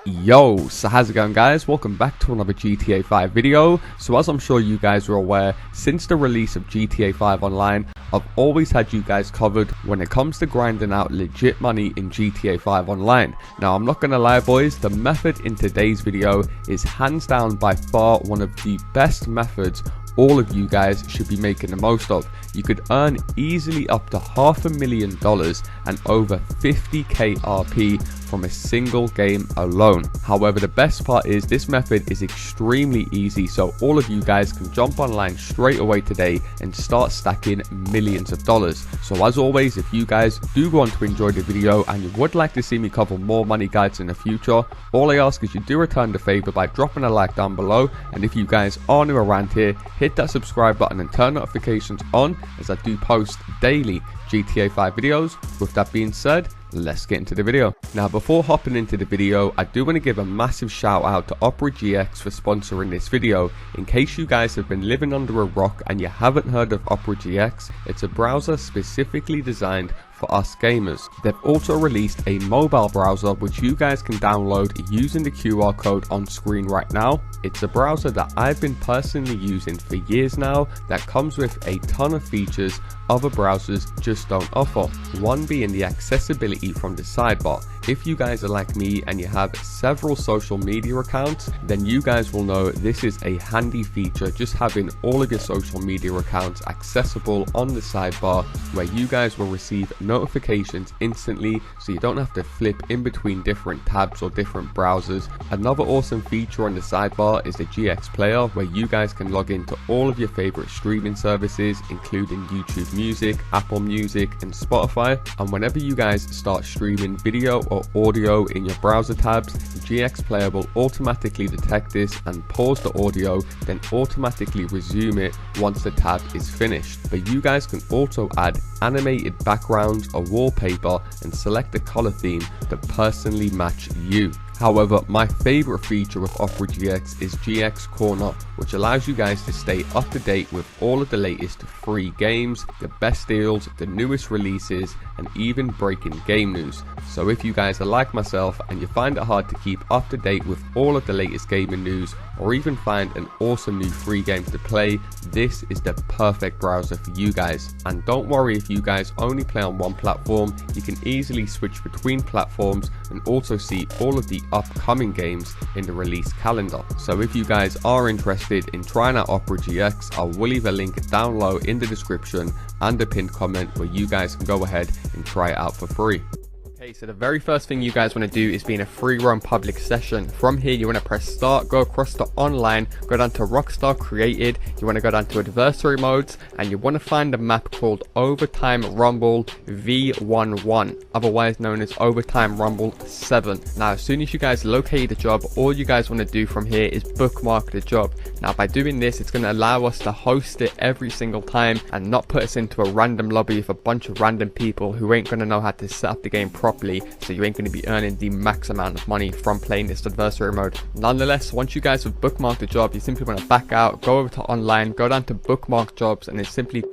Yo, so how's it going, guys? Welcome back to another GTA 5 video. So as I'm sure you guys are aware, since the release of GTA 5 Online, I've always had you guys covered when it comes to grinding out legit money in GTA 5 Online. Now I'm not gonna lie boys, the method in today's video is hands down by far one of the best methods all of you guys should be making the most of. You could earn easily up to $500,000 and over 50k RP from a single game alone. However, the best part is this method is extremely easy, so all of you guys can jump online straight away today and start stacking millions of dollars. So as always, if you guys do want to enjoy the video and you would like to see me cover more money guides in the future, all I ask is you do return the favor by dropping a like down below, and if you guys are new around here, hit that subscribe button and turn notifications on, as I do post daily GTA 5 videos. With that being said, let's get into the video. Now before hopping into the video, I do want to give a massive shout out to LaazrGaming for sponsoring this video. In case you guys have been living under a rock and you haven't heard of LaazrGaming, it's a browser specifically designed for us gamers. They've also released a mobile browser which you guys can download using the QR code on screen right now. It's a browser that I've been personally using for years now that comes with a ton of features other browsers just don't offer. One being the accessibility from the sidebar. If you guys are like me and you have several social media accounts, then you guys will know this is a handy feature, just having all of your social media accounts accessible on the sidebar where you guys will receive notifications instantly, so you don't have to flip in between different tabs or different browsers. Another awesome feature on the sidebar is the GX player, where you guys can log into all of your favorite streaming services including YouTube Music, Apple Music and Spotify, and whenever you guys start streaming video or audio in your browser tabs, GX player will automatically detect this and pause the audio, then automatically resume it once the tab is finished. But you guys can also add animated backgrounds or wallpaper and select a color theme that personally match you. However, my favorite feature with LaazrGaming is GX Corner, which allows you guys to stay up to date with all of the latest free games, the best deals, the newest releases, and even breaking game news. So if you guys are like myself and you find it hard to keep up to date with all of the latest gaming news, or even find an awesome new free game to play, this is the perfect browser for you guys. And don't worry if you guys only play on one platform, you can easily switch between platforms and also see all of the upcoming games in the release calendar. So if you guys are interested in trying out LaazrGaming, I will leave a link down low in the description and a pinned comment where you guys can go ahead and try it out for free. Okay, so the very first thing you guys want to do is be in a free roam public session. From here you want to press start, go across to online, go down to Rockstar Created, you want to go down to adversary modes, and you want to find a map called Overtime Rumble V11, otherwise known as Overtime Rumble 7. Now as soon as you guys locate the job, all you guys want to do from here is bookmark the job. Now by doing this, it's going to allow us to host it every single time and not put us into a random lobby with a bunch of random people who ain't going to know how to set up the game properly, so you ain't going to be earning the max amount of money from playing this adversary mode. Nonetheless, once you guys have bookmarked the job, you simply want to back out, go over to online, go down to bookmark jobs, and then simply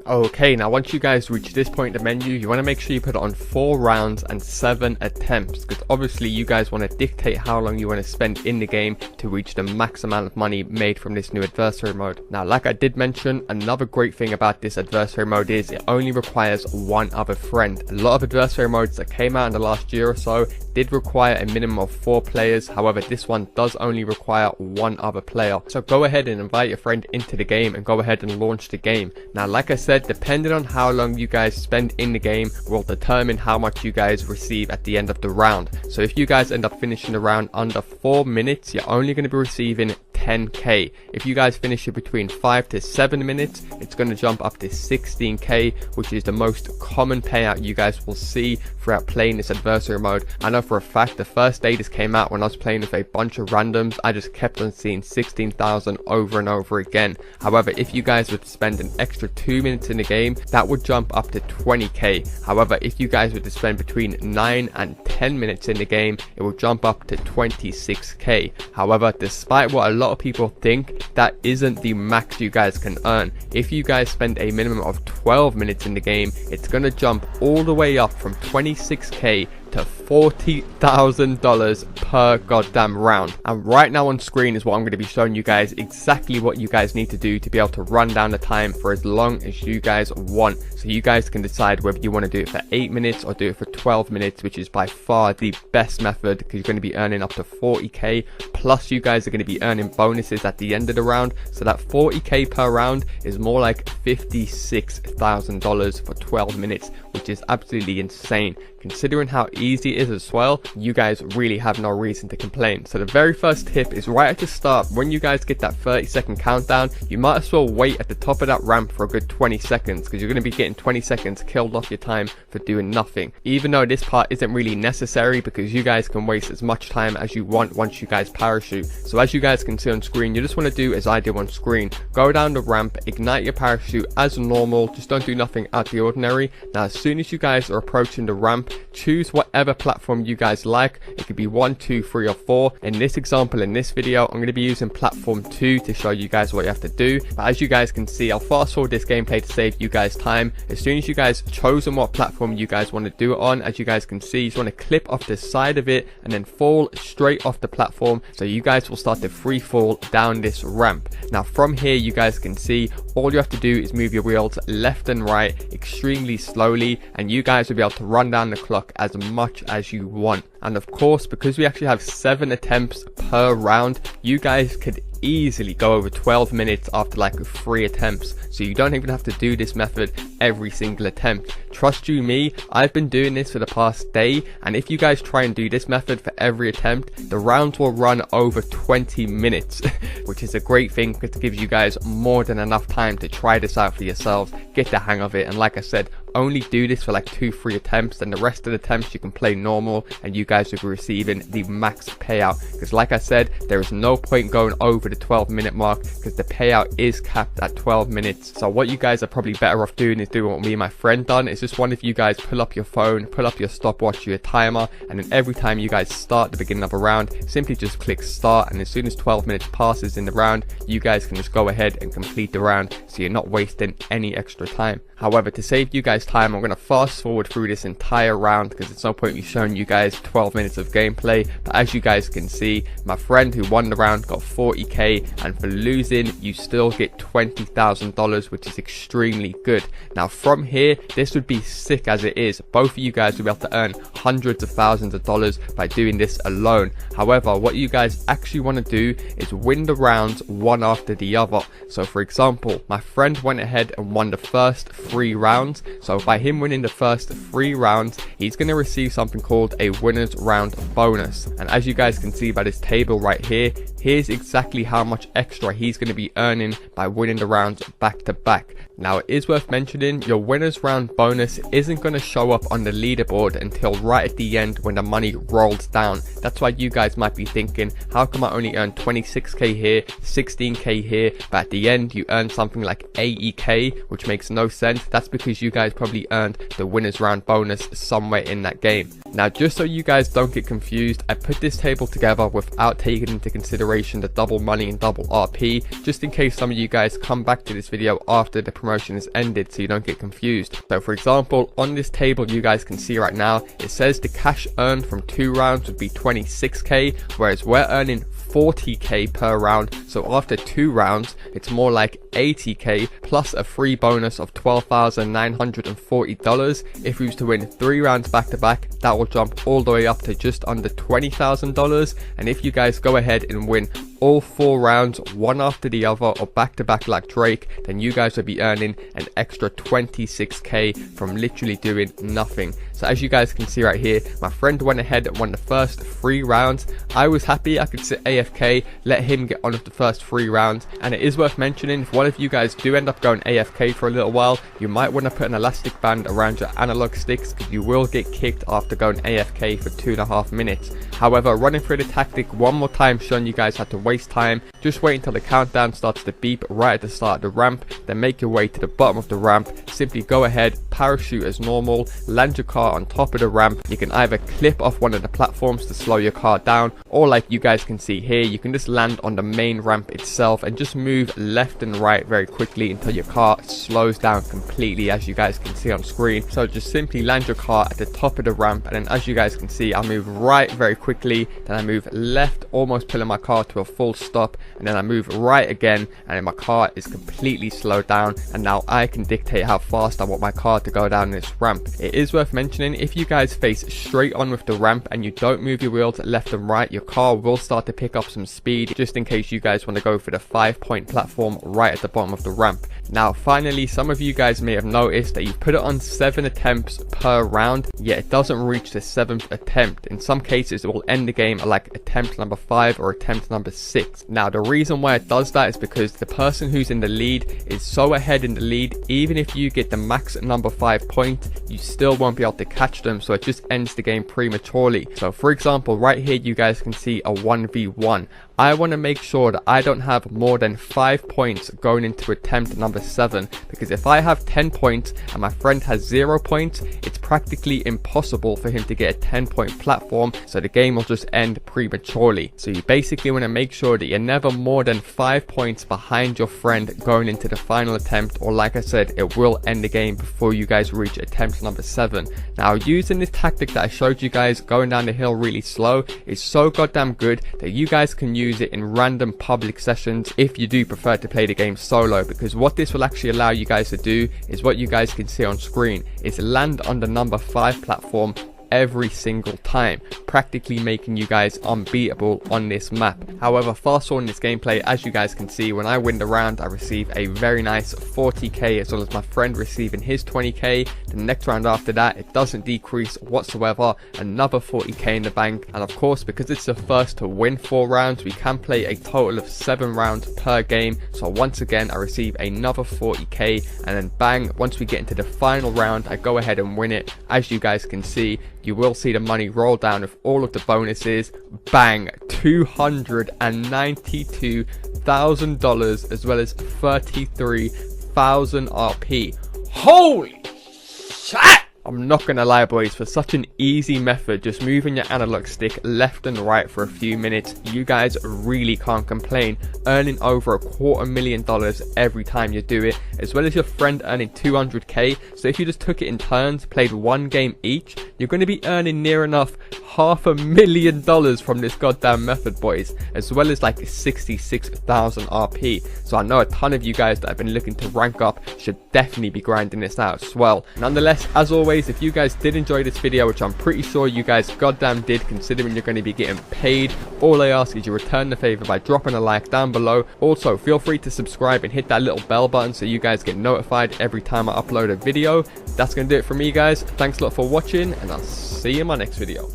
okay, now once you guys reach this point in the menu, you want to make sure you put it on 4 rounds and 7 attempts, because obviously you guys want to dictate how long you want to spend in the game to reach the max amount of money made from this new adversary mode. Now like I did mention, another great thing about this adversary mode is it only requires one other friend. A lot of adversary modes that came out in the last year or so did require a minimum of 4 players, however this one does only require one other player. So go ahead and invite your friend into the game and go ahead and launch the game. Now like I said, depending on how long you guys spend in the game will determine how much you guys receive at the end of the round. So if you guys end up finishing the round under 4 minutes, you're only going to be receiving 10k. If you guys finish it between 5 to 7 minutes, it's going to jump up to 16k, which is the most common payout you guys will see throughout playing this adversary mode. I know for a fact the first day this came out, when I was playing with a bunch of randoms, I just kept on seeing 16,000 over and over again. However, if you guys would spend an extra 2 minutes in the game, that would jump up to 20k. However, if you guys were to spend between 9 and 10 minutes in the game, it will jump up to 26k. However, despite what a lot of people think, that isn't the max you guys can earn. If you guys spend a minimum of 12 minutes in the game, it's going to jump all the way up from 26k to $40,000 per goddamn round. And right now on screen is what I'm going to be showing you guys exactly what you guys need to do to be able to run down the time for as long as you guys want. So you guys can decide whether you want to do it for 8 minutes or do it for 12 minutes, which is by far the best method because you're going to be earning up to 40k. Plus you guys are going to be earning bonuses at the end of the round. So that 40k per round is more like $56,000 for 12 minutes, which is absolutely insane. Considering how easy it is as well, you guys really have no reason to complain. So the very first tip is right at the start, when you guys get that 30-second countdown, you might as well wait at the top of that ramp for a good 20 seconds because you're going to be getting 20 seconds killed off your time for doing nothing. Even though this part isn't really necessary because you guys can waste as much time as you want once you guys parachute. So as you guys can see on screen, you just want to do as I do on screen. Go down the ramp, ignite your parachute as normal, just don't do nothing out of the ordinary. Now as soon as you guys are approaching the ramp, choose whatever platform you guys like. It could be 1, 2, 3 or 4. In this example, in this video, I'm going to be using platform 2 to show you guys what you have to do. But as you guys can see, I'll fast forward this gameplay to save you guys time. As soon as you guys chosen what platform you guys want to do it on, as you guys can see, you just want to clip off the side of it and then fall straight off the platform. So you guys will start to free fall down this ramp. Now from here, you guys can see all you have to do is move your wheels left and right extremely slowly, and you guys will be able to run down the clock as much as you want. And of course, because we actually have 7 attempts per round, you guys could easily go over 12 minutes after like 3 attempts. So you don't even have to do this method every single attempt. Trust you me, I've been doing this for the past day, and if you guys try and do this method for every attempt, the rounds will run over 20 minutes, which is a great thing because it gives you guys more than enough time to try this out for yourselves, get the hang of it. And like I said, only do this for like 2-3 attempts, and the rest of the attempts you can play normal and you guys will be receiving the max payout. Because like I said, there is no point going over the 12-minute mark because the payout is capped at 12 minutes. So what you guys are probably better off doing is doing what me and my friend done. It's just one of you guys pull up your phone, pull up your stopwatch, your timer, and then every time you guys start the beginning of a round, simply just click start, and as soon as 12 minutes passes in the round, you guys can just go ahead and complete the round, so you're not wasting any extra time. However, to save you guys time, I'm going to fast forward through this entire round because there's no point me showing you guys 12 minutes of gameplay. But as you guys can see, my friend who won the round got 40k, and for losing you still get $20,000, which is extremely good. Now from here, this would be sick as it is. Both of you guys will be able to earn hundreds of thousands of dollars by doing this alone. However, what you guys actually want to do is win the rounds one after the other. So for example, my friend went ahead and won the first 3 rounds. So by him winning the first 3 rounds, he's going to receive something called a winner's round bonus. And as you guys can see by this table right here, here's exactly how much extra he's going to be earning by winning the rounds back to back. Now it is worth mentioning, your winner's round bonus isn't going to show up on the leaderboard until right at the end when the money rolls down. That's why you guys might be thinking, how come I only earn 26k here, 16k here, but at the end you earn something like 80k, which makes no sense. That's because you guys probably earned the winner's round bonus somewhere in that game. Now just so you guys don't get confused, I put this table together without taking into consideration the double money and double RP, just in case some of you guys come back to this video after the promotion is ended, so you don't get confused. So for example, on this table you guys can see right now, it says the cash earned from 2 rounds would be 26k, whereas we're earning 40k per round. So after 2 rounds, it's more like 80k plus a free bonus of $12,940. If we was to win 3 rounds back to back, that will jump all the way up to just under $20,000. And if you guys go ahead and win all 4 rounds one after the other or back to back like Drake, then you guys will be earning an extra 26k from literally doing nothing. So as you guys can see right here, my friend went ahead and won the first 3 rounds. I was happy I could sit AFK, let him get on with the first 3 rounds. And it is worth mentioning, if one of you guys do end up going AFK for a little while, you might want to put an elastic band around your analog sticks because you will get kicked after going AFK for 2.5 minutes. However, running through the tactic one more time, showing you guys how to waste time. Just wait until the countdown starts to beep right at the start of the ramp, then make your way to the bottom of the ramp. Simply go ahead, parachute as normal, land your car on top of the ramp. You can either clip off one of the platforms to slow your car down, or like you guys can see here, you can just land on the main ramp itself and just move left and right very quickly until your car slows down completely, as you guys can see on screen. So just simply land your car at the top of the ramp, and then as you guys can see, I move right very quickly, then I move left, almost pulling my car to a full stop, and then I move right again, and then my car is completely slowed down, and now I can dictate how fast I want my car to go down this ramp. It is worth mentioning, if you guys face straight on with the ramp and you don't move your wheels left and right, your car will start to pick up some speed, just in case you guys want to go for the 5-point platform right at the bottom of the ramp. Now finally, some of you guys may have noticed that you put it on 7 attempts per round, yet it doesn't reach the 7th attempt. In some cases it will end the game at like attempt number 5 or attempt number 6. Now the reason why it does that is because the person who's in the lead is so ahead in the lead, even if you get the max number 5 point, you still won't be able to catch them, so it just ends the game prematurely. So for example, right here you guys can see a 1v1. I want to make sure that I don't have more than 5 points going into attempt number 7, because if I have 10 points and my friend has 0 points, it's practically impossible for him to get a 10-point platform, so the game will just end prematurely. So you basically want to make sure that you're never more than 5 points behind your friend going into the final attempt, or like I said, it will end the game before you guys reach attempt number 7. Now using this tactic that I showed you guys, going down the hill really slow, is so goddamn good that you guys can use it in random public sessions if you do prefer to play the game solo, because what this will actually allow you guys to do is what you guys can see on screen, is land on the number 5 platform every single time, practically making you guys unbeatable on this map. However, fast forwarding this gameplay, as you guys can see, when I win the round I receive a very nice 40k, as well as my friend receiving his 20k. The next round after that, it doesn't decrease whatsoever, another 40k in the bank. And of course, because it's the first to win 4 rounds, we can play a total of 7 rounds per game. So once again I receive another 40k, and then bang, once we get into the final round, I go ahead and win it. As you guys can see, you will see the money roll down with all of the bonuses. Bang, $292,000, as well as 33,000 RP. Holy shit! I'm not gonna lie boys, for such an easy method, just moving your analog stick left and right for a few minutes, you guys really can't complain, earning over $250,000 every time you do it, as well as your friend earning 200k. So if you just took it in turns, played 1 game each, you're going to be earning near enough $500,000 from this goddamn method boys, as well as like 66,000 RP. So I know a ton of you guys that have been looking to rank up should definitely be grinding this out as well. Nonetheless, as always, if you guys did enjoy this video, which I'm pretty sure you guys goddamn did, considering you're going to be getting paid, all I ask is you return the favor by dropping a like down below. Also, feel free to subscribe and hit that little bell button so you guys get notified every time I upload a video. That's going to do it for me guys. Thanks a lot for watching, and I'll see you in my next video.